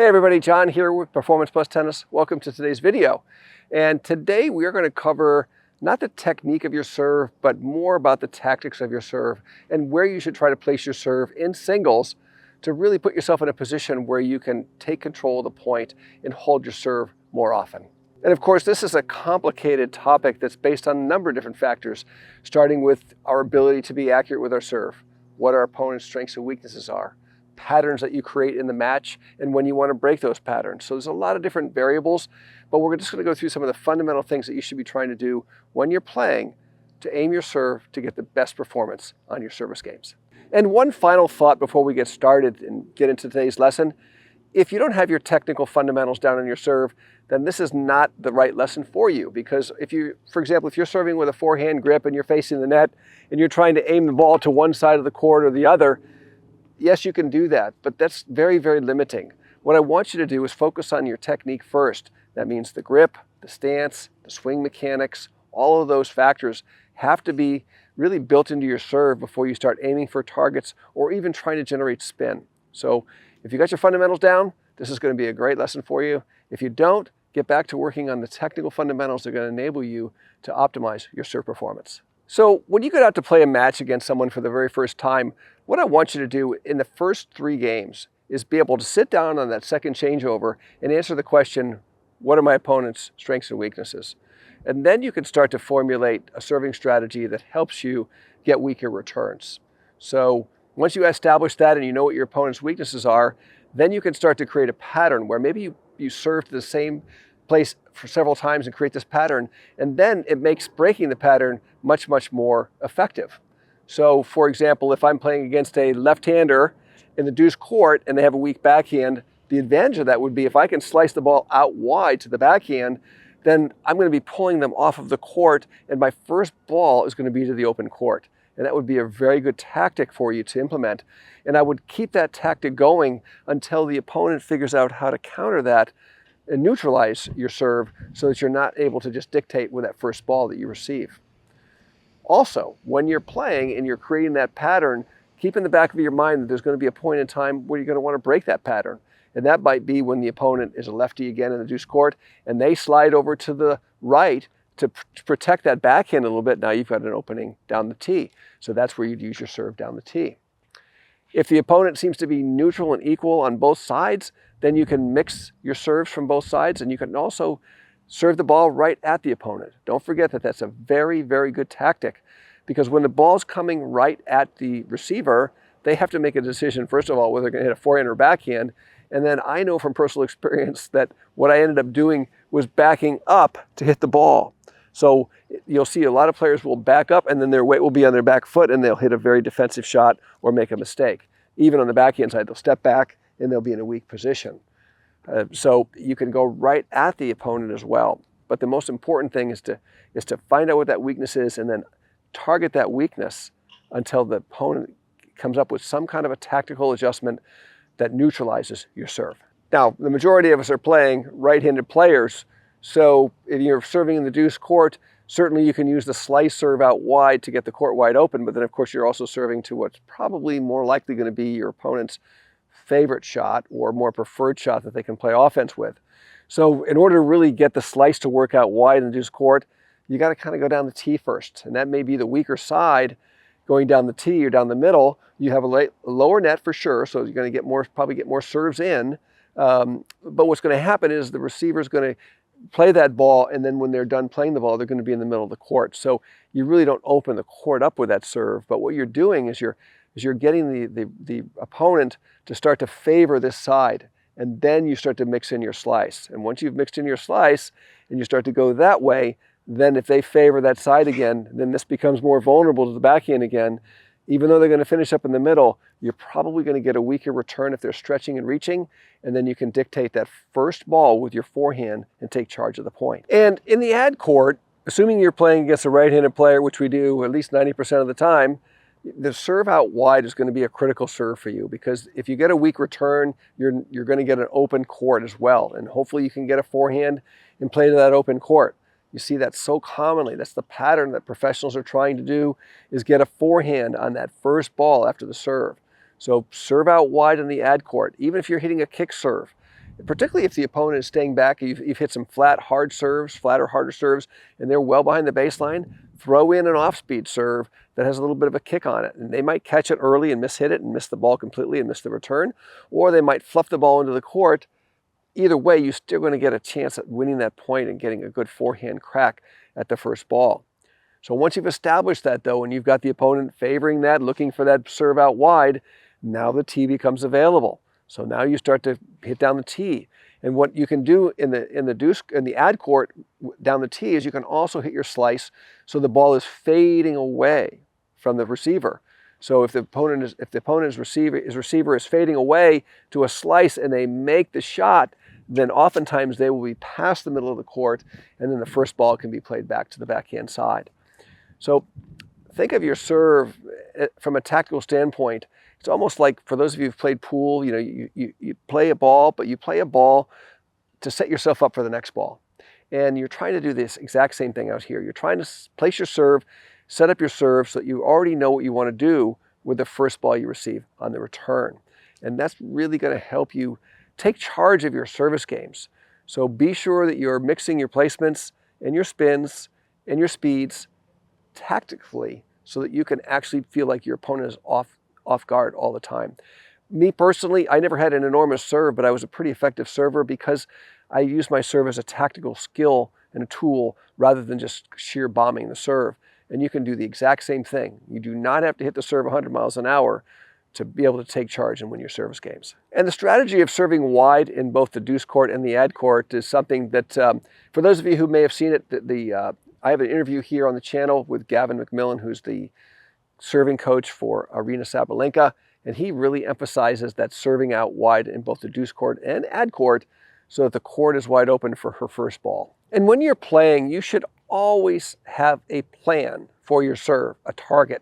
Hey everybody, John here with Performance Plus Tennis. Welcome to today's video. And today we are going to cover not the technique of your serve, but more about the tactics of your serve and where you should try to place your serve in singles to really put yourself in a position where you can take control of the point and hold your serve more often. And of course, this is a complicated topic that's based on a number of different factors, starting with our ability to be accurate with our serve, what our opponent's strengths and weaknesses are, patterns that you create in the match, and when you want to break those patterns. So there's a lot of different variables, but we're just going to go through some of the fundamental things that you should be trying to do when you're playing to aim your serve to get the best performance on your service games. And one final thought before we get started and get into today's lesson. If you don't have your technical fundamentals down on your serve, then this is not the right lesson for you, because for example, if you're serving with a forehand grip and you're facing the net and you're trying to aim the ball to one side of the court or the other, yes, you can do that, but that's very, very limiting. What I want you to do is focus on your technique first. That means the grip, the stance, the swing mechanics, all of those factors have to be really built into your serve before you start aiming for targets or even trying to generate spin. So if you got your fundamentals down, this is going to be a great lesson for you. If you don't, get back to working on the technical fundamentals that are going to enable you to optimize your serve performance. So when you get out to play a match against someone for the very first time, what I want you to do in the first 3 games is be able to sit down on that second changeover and answer the question, what are my opponent's strengths and weaknesses? And then you can start to formulate a serving strategy that helps you get weaker returns. So once you establish that and you know what your opponent's weaknesses are, then you can start to create a pattern where maybe you serve to the same place for several times and create this pattern, and then it makes breaking the pattern much, much more effective. So for example, if I'm playing against a left-hander in the deuce court and they have a weak backhand, the advantage of that would be if I can slice the ball out wide to the backhand, then I'm going to be pulling them off of the court and my first ball is going to be to the open court. And that would be a very good tactic for you to implement. And I would keep that tactic going until the opponent figures out how to counter that and neutralize your serve so that you're not able to just dictate with that first ball that you receive. Also, when you're playing and you're creating that pattern, keep in the back of your mind that there's going to be a point in time where you're going to want to break that pattern. And that might be when the opponent is a lefty again in the deuce court and they slide over to the right to protect that backhand a little bit. Now you've got an opening down the tee. So that's where you'd use your serve down the tee. If the opponent seems to be neutral and equal on both sides, then you can mix your serves from both sides and you can also serve the ball right at the opponent. Don't forget that that's a very, very good tactic, because when the ball's coming right at the receiver, they have to make a decision, first of all, whether they're going to hit a forehand or backhand. And then I know from personal experience that what I ended up doing was backing up to hit the ball. So you'll see a lot of players will back up and then their weight will be on their back foot and they'll hit a very defensive shot or make a mistake. Even on the backhand side, they'll step back and they'll be in a weak position. So you can go right at the opponent as well. But the most important thing is to find out what that weakness is and then target that weakness until the opponent comes up with some kind of a tactical adjustment that neutralizes your serve. Now, the majority of us are playing right-handed players, so if you're serving in the deuce court, certainly you can use the slice serve out wide to get the court wide open, but then of course you're also serving to what's probably more likely going to be your opponent's favorite shot or more preferred shot that they can play offense with. So in order to really get the slice to work out wide in the deuce court, you got to kind of go down the tee first, and that may be the weaker side. Going down the tee or down the middle, you have a lower net for sure, so you're going to probably get more serves in. But what's going to happen is the receiver's going to play that ball, and then when they're done playing the ball, they're going to be in the middle of the court. So you really don't open the court up with that serve, but what you're doing is you're getting the opponent to start to favor this side, and then you start to mix in your slice. And once you've mixed in your slice and you start to go that way, then if they favor that side again, then this becomes more vulnerable to the backhand again. Even though they're going to finish up in the middle, you're probably going to get a weaker return if they're stretching and reaching, and then you can dictate that first ball with your forehand and take charge of the point. And in the ad court, assuming you're playing against a right-handed player, which we do at least 90% of the time, the serve out wide is going to be a critical serve for you, because if you get a weak return, you're going to get an open court as well, and hopefully you can get a forehand and play to that open court. You see that so commonly. That's the pattern that professionals are trying to do, is get a forehand on that first ball after the serve. So serve out wide in the ad court. Even if you're hitting a kick serve, particularly if the opponent is staying back, you've hit some flat, hard serves, flatter, harder serves, and they're well behind the baseline, throw in an off-speed serve that has a little bit of a kick on it. And they might catch it early and mishit it and miss the ball completely and miss the return, or they might fluff the ball into the court. Either way, you're still going to get a chance at winning that point and getting a good forehand crack at the first ball. So once you've established that though, and you've got the opponent favoring that, looking for that serve out wide, now the tee becomes available. So now you start to hit down the tee. And what you can do in the ad court down the tee is you can also hit your slice so the ball is fading away from the receiver. So if the opponent's receiver is fading away to a slice and they make the shot, then oftentimes they will be past the middle of the court, and then the first ball can be played back to the backhand side. So think of your serve from a tactical standpoint. It's almost like, for those of you who've played pool, you play a ball, but you play a ball to set yourself up for the next ball. And you're trying to do this exact same thing out here. You're trying to place your serve, set up your serve so that you already know what you want to do with the first ball you receive on the return. And that's really going to help you take charge of your service games. So be sure that you're mixing your placements and your spins and your speeds tactically so that you can actually feel like your opponent is off guard all the time. Me personally, I never had an enormous serve, but I was a pretty effective server because I used my serve as a tactical skill and a tool rather than just sheer bombing the serve. And you can do the exact same thing. You do not have to hit the serve 100 miles an hour to be able to take charge and win your service games. And the strategy of serving wide in both the deuce court and the ad court is something that, for those of you who may have seen it, I have an interview here on the channel with Gavin McMillan, who's the serving coach for Aryna Sabalenka, and he really emphasizes that serving out wide in both the deuce court and ad court so that the court is wide open for her first ball. And when you're playing, you should always have a plan for your serve, a target.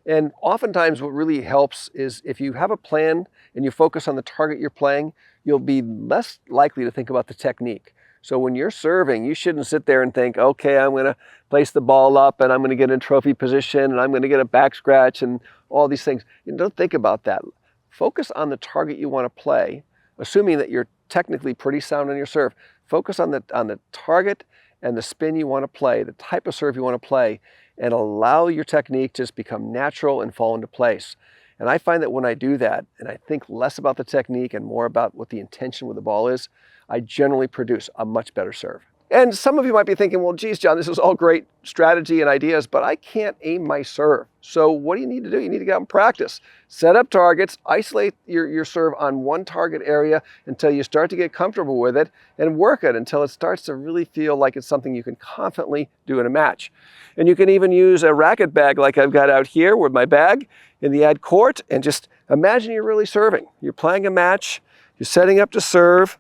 And oftentimes what really helps is if you have a plan and you focus on the target you're playing, you'll be less likely to think about the technique. So when you're serving, you shouldn't sit there and think, okay, I'm going to place the ball up and I'm going to get in trophy position and I'm going to get a back scratch and all these things. You don't think about that. Focus on the target you want to play, assuming that you're technically pretty sound on your serve. Focus on the target and the spin you want to play, the type of serve you want to play, and allow your technique to just become natural and fall into place. And I find that when I do that, and I think less about the technique and more about what the intention with the ball is, I generally produce a much better serve. And some of you might be thinking, well, geez, John, this is all great strategy and ideas, but I can't aim my serve. So what do you need to do? You need to get out and practice. Set up targets, isolate your serve on one target area until you start to get comfortable with it, and work it until it starts to really feel like it's something you can confidently do in a match. And you can even use a racket bag like I've got out here with my bag in the ad court, and just imagine you're really serving. You're playing a match, you're setting up to serve,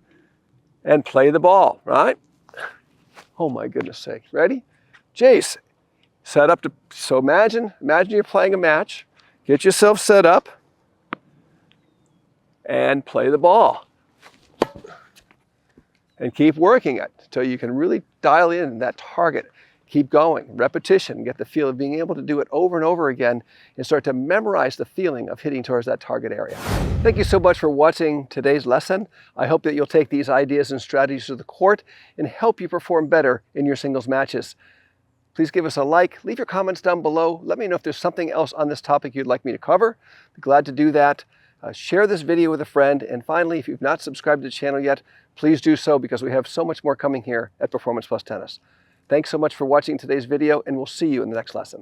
and play the ball, right? Oh my goodness sake, ready? Jace, set up to, so imagine you're playing a match, get yourself set up, and play the ball. And keep working it until you can really dial in that target. Keep going, repetition, get the feel of being able to do it over and over again and start to memorize the feeling of hitting towards that target area. Thank you so much for watching today's lesson. I hope that you'll take these ideas and strategies to the court and help you perform better in your singles matches. Please give us a like, leave your comments down below. Let me know if there's something else on this topic you'd like me to cover. Be glad to do that. Share this video with a friend. And finally, if you've not subscribed to the channel yet, please do so because we have so much more coming here at Performance Plus Tennis. Thanks so much for watching today's video, and we'll see you in the next lesson.